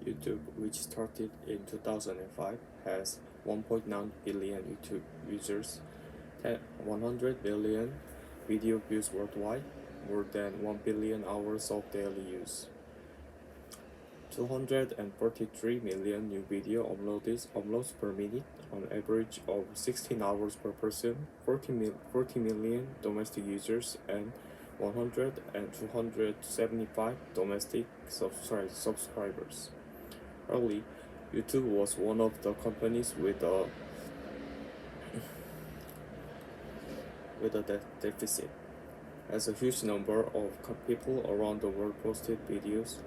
YouTube, which started in 2005, has 1.9 billion YouTube users, 100 billion video views worldwide, more than 1 billion hours of daily use, 243 million new video uploads per minute, on average of 16 hours per person, 40 million domestic users, and 100 and 275 domestic subscribers. Early, YouTube was one of the companies with a deficit, as a huge number of people around the world posted videos.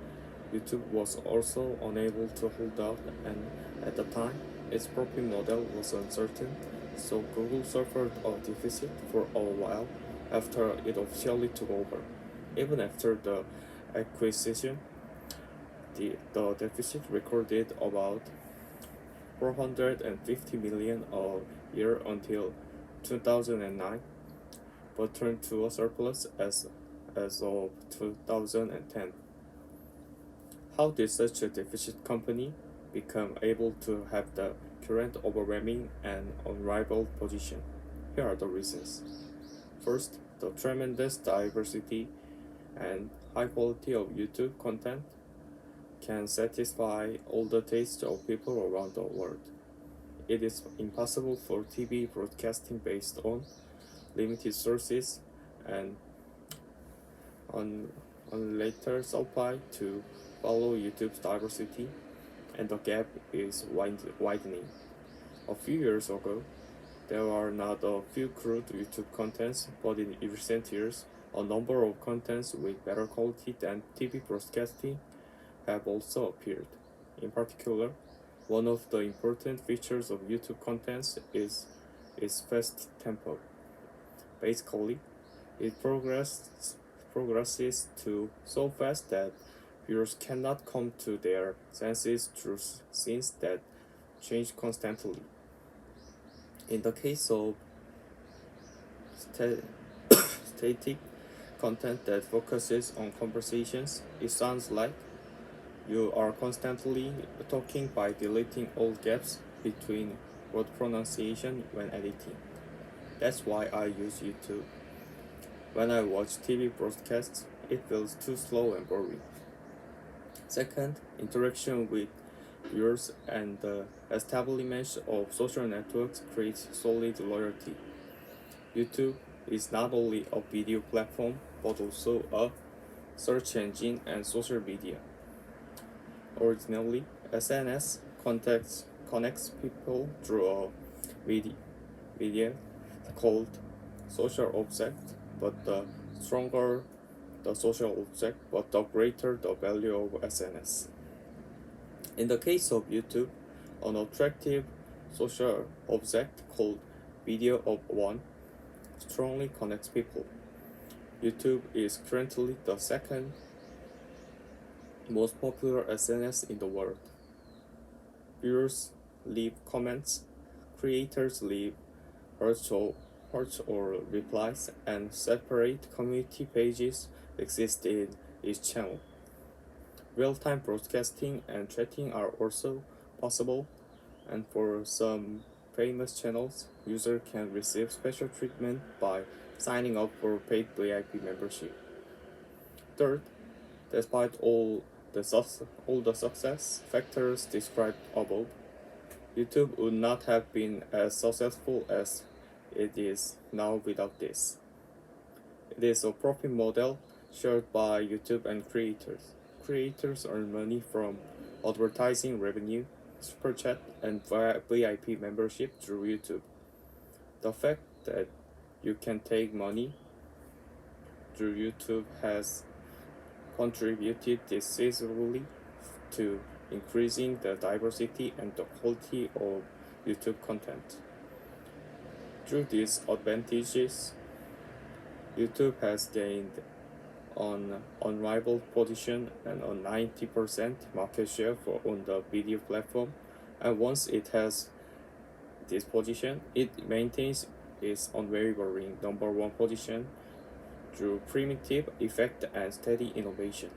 YouTube was also unable to hold out, and at the time, its profit model was uncertain, so Google suffered a deficit for a while after it officially took over. Even after the acquisition, the deficit recorded about 450 million a year until 2009, but turned to a surplus as of 2010. How did such a deficit company become able to have the current overwhelming and unrivaled position? Here are the reasons. First, the tremendous diversity and high quality of YouTube content can satisfy all the tastes of people around the world. It is impossible for TV broadcasting based on limited sources and unlimited supply to follow YouTube's diversity, and the gap is widening. A few years ago, there are not a few crude YouTube contents, but in recent years, a number of contents with better quality than TV broadcasting have also appeared. In particular, one of the important features of YouTube contents is its fast tempo. Basically, it progresses so fast that viewers cannot come to their senses through scenes that change constantly. In the case of static content that focuses on conversations, it sounds like you are constantly talking by deleting all gaps between word pronunciation when editing. That's why I use YouTube. When I watch TV broadcasts, it feels too slow and boring. Second, interaction with viewers and the establishment of social networks creates solid loyalty. YouTube is not only a video platform but also a search engine and social media. Originally, SNS connects people through a media called social object, but the stronger the social object, but the greater the value of SNS. In the case of YouTube, an attractive social object called video of one strongly connects people. YouTube is currently the second most popular SNS in the world. Viewers leave comments, creators leave hearts or replies, and separate community pages exist in each channel. Real-time broadcasting and chatting are also possible, and for some famous channels, users can receive special treatment by signing up for paid VIP membership. Third, despite all the success factors described above, YouTube would not have been as successful as it is now without this. It is a profit model shared by YouTube and creators. Creators earn money from advertising revenue, super chat, and VIP membership through YouTube. The fact that you can take money through YouTube has contributed decisively to increasing the diversity and the quality of YouTube content. Through these advantages, YouTube has gained an unrivaled position and a 90% market share on the video platform, and once it has this position, it maintains its unwavering number one position through primitive effect and steady innovation.